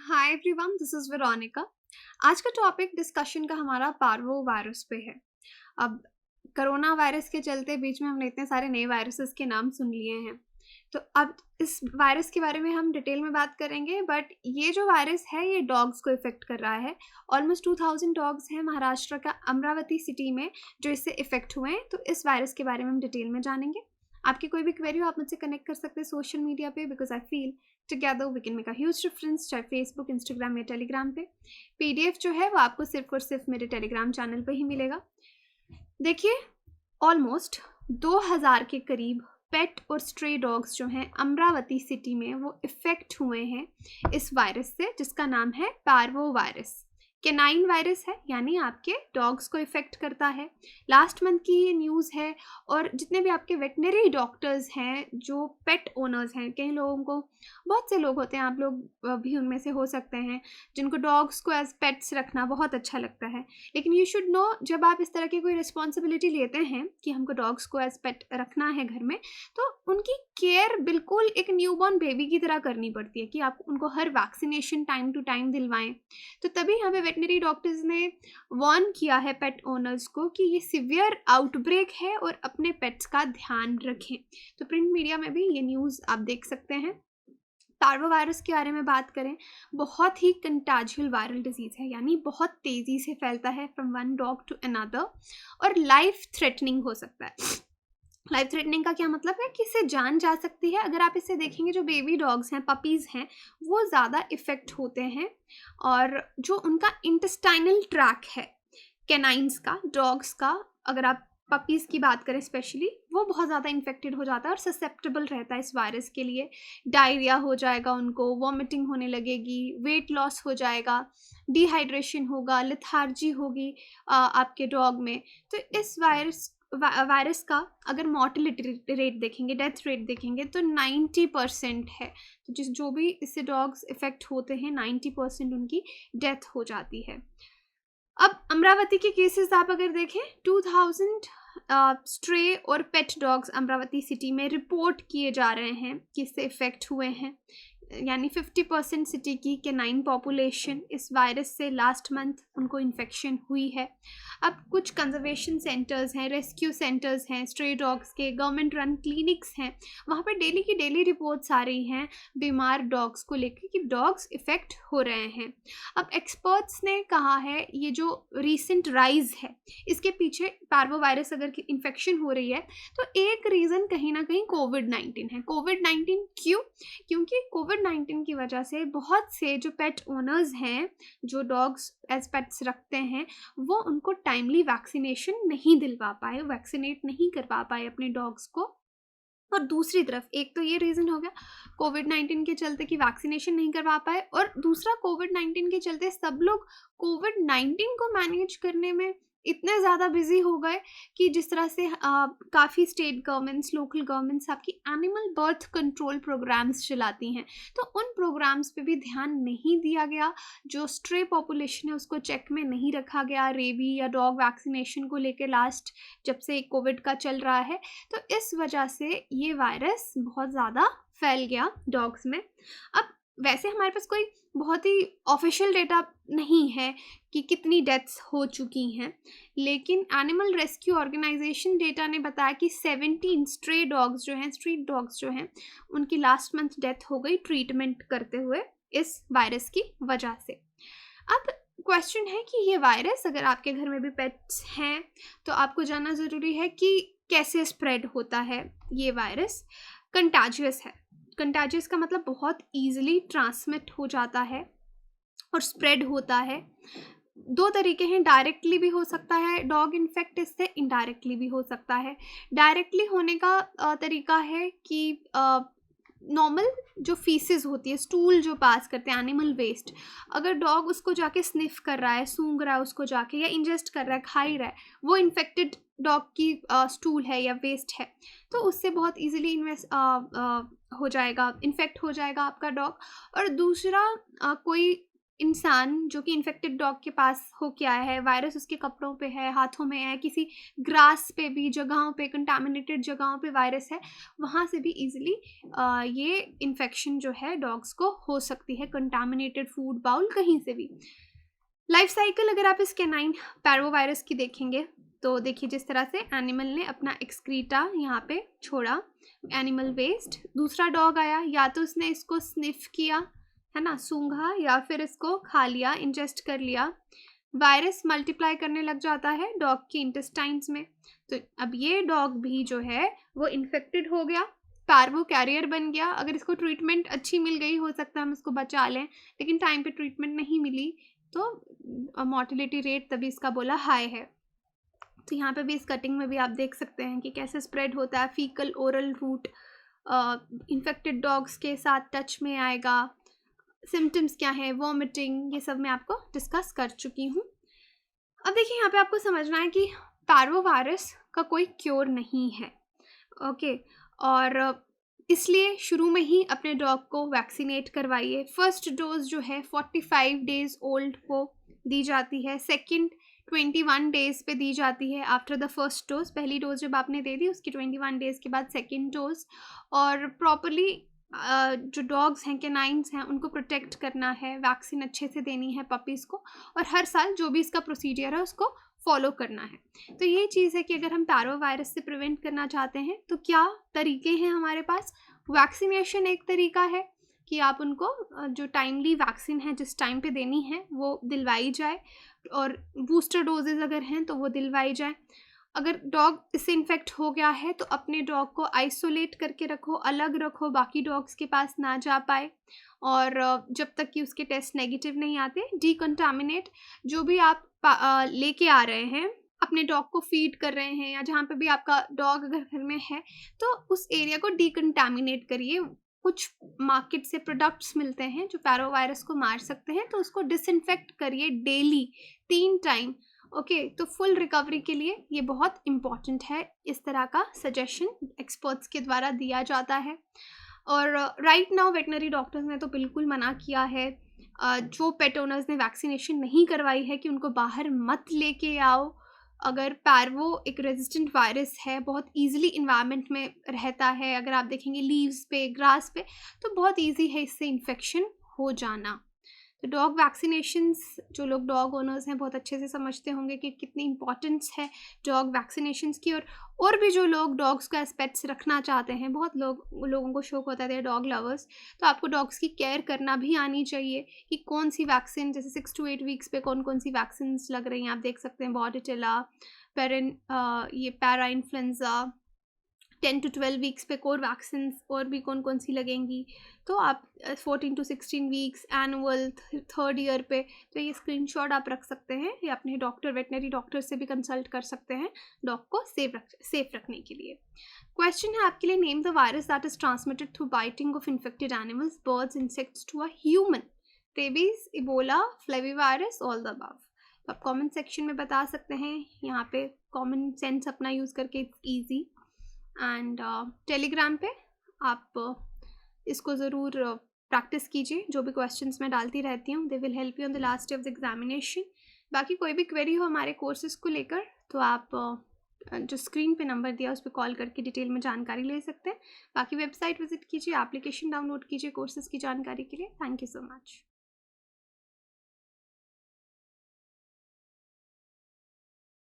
Hi everyone, this is Veronica. आज का topic discussion का हमारा पार्वो वायरस पे है। अब कोरोना वायरस के चलते बीच में हमने इतने सारे नए वायरसेस के नाम सुन लिए हैं, तो अब इस वायरस के बारे में हम डिटेल में बात करेंगे। बट ये जो वायरस है ये डॉग्स को इफ़ेक्ट कर रहा है। ऑलमोस्ट 2000 डॉग्स हैं महाराष्ट्र का अमरावती सिटी में जो इससे इफ़ेक्ट हुए हैं। तो इस वायरस के बारे में हम डिटेल में जानेंगे। आपकी कोई भी क्वेरी हो आप मुझसे कनेक्ट कर सकते हैं सोशल मीडिया पे, because I feel together we can make a huge difference, चाहे फेसबुक, इंस्टाग्राम या टेलीग्राम पे। पीडीएफ जो है वो आपको सिर्फ और सिर्फ मेरे टेलीग्राम चैनल पे ही मिलेगा। देखिए, ऑलमोस्ट 2000 के करीब पेट और स्ट्रे डॉग्स जो हैं अमरावती सिटी में वो इफ़ेक्ट हुए हैं इस वायरस से, जिसका नाम है पार्वो वायरस। केनाइन वायरस है, यानी आपके डॉग्स को इफ़ेक्ट करता है। लास्ट मंथ की ये न्यूज़ है। और जितने भी आपके वेटनरी डॉक्टर्स हैं जो पेट ओनर्स हैं, कई लोगों को, बहुत से लोग होते हैं, आप लोग भी उनमें से हो सकते हैं, जिनको डॉग्स को एज पेट्स रखना बहुत अच्छा लगता है। लेकिन यू शुड नो, जब आप इस तरह की कोई रिस्पॉन्सिबिलिटी लेते हैं कि हमको डॉग्स को एज पेट रखना है घर में, तो उनकी केयर बिल्कुल एक न्यूबॉर्न बेबी की तरह करनी पड़ती है कि आप उनको हर वैक्सीनेशन टाइम टू टाइम दिलवाएं। तो तभी हमें वेटनरी डॉक्टर्स ने वार्न किया है पेट ओनर्स को कि ये सिवियर आउटब्रेक है और अपने पेट्स का ध्यान रखें। तो प्रिंट मीडिया में भी ये न्यूज़ आप देख सकते हैं। पार्वो वायरस के बारे में बात करें, बहुत ही कंटाजियल वायरल डिजीज़ है, यानी बहुत तेज़ी से फैलता है from one dog to another, और लाइफ थ्रेटनिंग हो सकता है। लाइफ थ्रेटनिंग का क्या मतलब है कि इससे जान जा सकती है। अगर आप इसे देखेंगे, जो बेबी डॉग्स हैं, पपीज़ हैं, वो ज़्यादा इफ़ेक्ट होते हैं। और जो उनका इंटेस्टाइनल ट्रैक है कैनाइंस का, डॉग्स का, अगर आप पपीज़ की बात करें स्पेशली, वो बहुत ज़्यादा इन्फेक्टेड हो जाता है और ससेप्टेबल रहता है इस वायरस के लिए। डायरिया हो जाएगा उनको, वॉमिटिंग होने लगेगी, वेट लॉस हो जाएगा, डिहाइड्रेशन होगा, लेथार्जी होगी आपके डॉग में। तो इस वायरस का अगर मॉर्टिलिटी रेट देखेंगे, डेथ रेट देखेंगे, तो 90% है। तो जो भी इससे डॉग्स इफ़ेक्ट होते हैं, 90% उनकी डेथ हो जाती है। अब अमरावती के केसेस आप अगर देखें, 2000 स्ट्रे और पेट डॉग्स अमरावती सिटी में रिपोर्ट किए जा रहे हैं कि इससे इफ़ेक्ट हुए हैं। यानी 50% सिटी की कैनाइन पॉपुलेशन इस वायरस से लास्ट मंथ उनको इन्फेक्शन हुई है। अब कुछ कंजर्वेशन सेंटर्स हैं, रेस्क्यू सेंटर्स हैं, स्ट्रे डॉग्स के गवर्नमेंट रन क्लिनिक्स हैं, वहाँ पर डेली की डेली रिपोर्ट्स आ रही हैं बीमार डॉग्स को लेकर कि डॉग्स इफ़ेक्ट हो रहे हैं। अब एक्सपर्ट्स ने कहा है ये जो रीसेंट राइज है, इसके पीछे पार्वो वायरस अगर इन्फेक्शन हो रही है, तो एक रीज़न कहीं ना कहीं कोविड-19 है। कोविड-19 क्यों? क्योंकि कोविड-19 की वजह से बहुत से जो पेट ओनर्स हैं, जो डॉग्स एज पेट्स रखते हैं, वो उनको टाइमली वैक्सीनेशन नहीं दिलवा पाए, वैक्सीनेट नहीं करवा पाए अपने डॉग्स को। और दूसरी तरफ, एक तो ये रीज़न हो गया कोविड-19 के चलते कि वैक्सीनेशन नहीं करवा पाए, और दूसरा कोविड-19 के चलते सब लोग कोविड-19 को मैनेज करने में इतने ज़्यादा बिजी हो गए कि जिस तरह से काफ़ी स्टेट गवर्नमेंट्स, लोकल गवर्नमेंट्स आपकी एनिमल बर्थ कंट्रोल प्रोग्राम्स चलाती हैं, तो उन प्रोग्राम्स पे भी ध्यान नहीं दिया गया। जो स्ट्रे पॉपुलेशन है उसको चेक में नहीं रखा गया, रेबी या डॉग वैक्सीनेशन को लेकर लास्ट जब से कोविड का चल रहा है। तो इस वजह से ये वायरस बहुत ज़्यादा फैल गया डॉग्स में। अब वैसे हमारे पास कोई बहुत ही ऑफिशियल डेटा नहीं है कि कितनी डेथ्स हो चुकी हैं, लेकिन एनिमल रेस्क्यू ऑर्गेनाइजेशन डेटा ने बताया कि 17 स्ट्रे डॉग्स जो हैं, स्ट्रीट डॉग्स जो हैं, उनकी लास्ट मंथ डेथ हो गई ट्रीटमेंट करते हुए इस वायरस की वजह से। अब क्वेश्चन है कि ये वायरस, अगर आपके घर में भी पेट्स हैं, तो आपको जानना ज़रूरी है कि कैसे स्प्रेड होता है ये वायरस। कंटाजियस है। कंटाजियस का मतलब बहुत ईजिली ट्रांसमिट हो जाता है और स्प्रेड होता है। दो तरीके हैं, डायरेक्टली भी हो सकता है डॉग इन्फेक्ट इससे, इनडायरेक्टली भी हो सकता है। डायरेक्टली होने का तरीका है कि नॉर्मल जो फीसेस होती है, स्टूल जो पास करते हैं, एनिमल वेस्ट, अगर डॉग उसको जाके स्निफ कर रहा है, सूंघ रहा है उसको जाके, या इंजेस्ट कर रहा है, खा ही रहा है, वो इन्फेक्टेड डॉग की स्टूल है या वेस्ट है, तो उससे बहुत इजीली हो जाएगा, इन्फेक्ट हो जाएगा आपका डॉग। और दूसरा कोई इंसान जो कि इन्फेक्टेड डॉग के पास हो के आया है, वायरस उसके कपड़ों पे है, हाथों में है, किसी ग्रास पे भी जगहों पे, कंटामिनेटेड जगहों पे वायरस है, वहाँ से भी ईजिली ये इन्फेक्शन जो है डॉग्स को हो सकती है, कंटामिनेटेड फूड बाउल कहीं से भी। लाइफ साइकिल अगर आप इस कैनाइन पैरोवायरस की देखेंगे तो देखिए जिस तरह से एनिमल ने अपना एक्सक्रीटा यहाँ पे छोड़ा, एनिमल वेस्ट, दूसरा डॉग आया, या तो उसने इसको स्निफ किया, है ना, सूंघा, या फिर इसको खा लिया, इंजेस्ट कर लिया। वायरस मल्टीप्लाई करने लग जाता है डॉग के इंटेस्टाइन्स में, तो अब ये डॉग भी जो है वो इन्फेक्टेड हो गया, पार्वो कैरियर बन गया। अगर इसको ट्रीटमेंट अच्छी मिल गई, हो सकता है हम इसको बचा लें, लेकिन टाइम पे ट्रीटमेंट नहीं मिली तो मॉर्टिलिटी रेट तभी इसका बोला हाई है। तो यहाँ पे भी इस कटिंग में भी आप देख सकते हैं कि कैसे स्प्रेड होता है, faecal oral route infected dogs के साथ टच में आएगा। सिम्टम्स क्या है, वॉमिटिंग, ये सब मैं आपको डिस्कस कर चुकी हूँ। अब देखिए यहाँ पे आपको समझना है कि पैरोवायरस का कोई क्योर नहीं है, ओके, और इसलिए शुरू में ही अपने डॉग को वैक्सीनेट करवाइए। फर्स्ट डोज जो है 45 डेज ओल्ड को दी जाती है, सेकंड 21 डेज पे दी जाती है आफ्टर द फर्स्ट डोज। पहली डोज जब आपने दे दी उसकी 21 डेज के बाद सेकंड डोज। और प्रॉपरली जो डॉग्स हैं, कैनाइन्स हैं, उनको प्रोटेक्ट करना है, वैक्सीन अच्छे से देनी है पपीज़ को, और हर साल जो भी इसका प्रोसीजर है उसको फॉलो करना है। तो ये चीज़ है कि अगर हम पैरोवायरस से प्रिवेंट करना चाहते हैं तो क्या तरीके हैं हमारे पास। वैक्सीनेशन एक तरीका है कि आप उनको जो टाइमली वैक्सीन है जिस टाइम पे देनी है वो दिलवाई जाए, और बूस्टर डोजेज अगर हैं तो वो दिलवाई जाए। अगर डॉग इससे इन्फेक्ट हो गया है तो अपने डॉग को आइसोलेट करके रखो, अलग रखो, बाकी डॉग्स के पास ना जा पाए, और जब तक कि उसके टेस्ट नेगेटिव नहीं आते डीकंटामिनेट। जो भी आप लेके आ रहे हैं, अपने डॉग को फीड कर रहे हैं, या जहाँ पे भी आपका डॉग अगर घर में है तो उस एरिया को डीकंटामिनेट करिए। कुछ मार्केट से प्रोडक्ट्स मिलते हैं जो पैरोवायरस को मार सकते हैं, तो उसको डिसइंफेक्ट करिए डेली 3 टाइम, ओके। तो फुल रिकवरी के लिए ये बहुत इम्पॉर्टेंट है, इस तरह का सजेशन एक्सपर्ट्स के द्वारा दिया जाता है। और राइट नाउ वेटनरी डॉक्टर्स ने तो बिल्कुल मना किया है जो पेट ओनर्स ने वैक्सीनेशन नहीं करवाई है कि उनको बाहर मत लेके आओ। अगर पैरवो एक रेजिस्टेंट वायरस है, बहुत इजीली इन्वायरमेंट में रहता है, अगर आप देखेंगे लीव्स पे, ग्रास पे, तो बहुत इजी है इससे इन्फेक्शन हो जाना। तो डॉग वैक्सीनेशंस, जो लोग डॉग ओनर्स हैं बहुत अच्छे से समझते होंगे कि कितनी इंपॉर्टेंस है डॉग वैक्सीनेशंस की। और भी जो लोग डॉग्स को एज पेट्स रखना चाहते हैं, बहुत लोगों को शौक होता है डॉग लवर्स, तो आपको डॉग्स की केयर करना भी आनी चाहिए कि कौन सी वैक्सीन, जैसे 6 to 8 वीक्स पे कौन कौन सी वैक्सीन लग रही हैं। आप देख सकते हैं बॉर्डेटेला, ये पैरा इन्फ्लुएंजा, 10 to 12 वीक्स पे कोर वैक्सीन और भी कौन कौन सी लगेंगी। तो आप 14 to 16 weeks, annual, third year पे, तो ये स्क्रीनशॉट आप रख सकते हैं, या अपने डॉक्टर, वेटनरी डॉक्टर से भी कंसल्ट कर सकते हैं डॉग को सेफ रखने के लिए। क्वेश्चन है आपके लिए, name the virus that is transmitted through biting of infected animals, birds, insects to a human. Rabies, Ebola, flavivirus, all the above. तो आप कमेंट सेक्शन में बता सकते हैं, यहाँ पे कॉमन सेंस अपना यूज़ करके, इट्स ईजी। एंड टेलीग्राम पे आप इसको ज़रूर प्रैक्टिस कीजिए, जो भी क्वेश्चंस मैं डालती रहती हूँ, they will help you on the last day of the examination. बाकी कोई भी क्वेरी हो हमारे कोर्सेज़ को लेकर तो आप जो स्क्रीन पे नंबर दिया उस पर कॉल करके डिटेल में जानकारी ले सकते हैं। बाकी वेबसाइट विजिट कीजिए, एप्लीकेशन डाउनलोड कीजिए कोर्सेज़ की जानकारी के लिए। Thank you so much.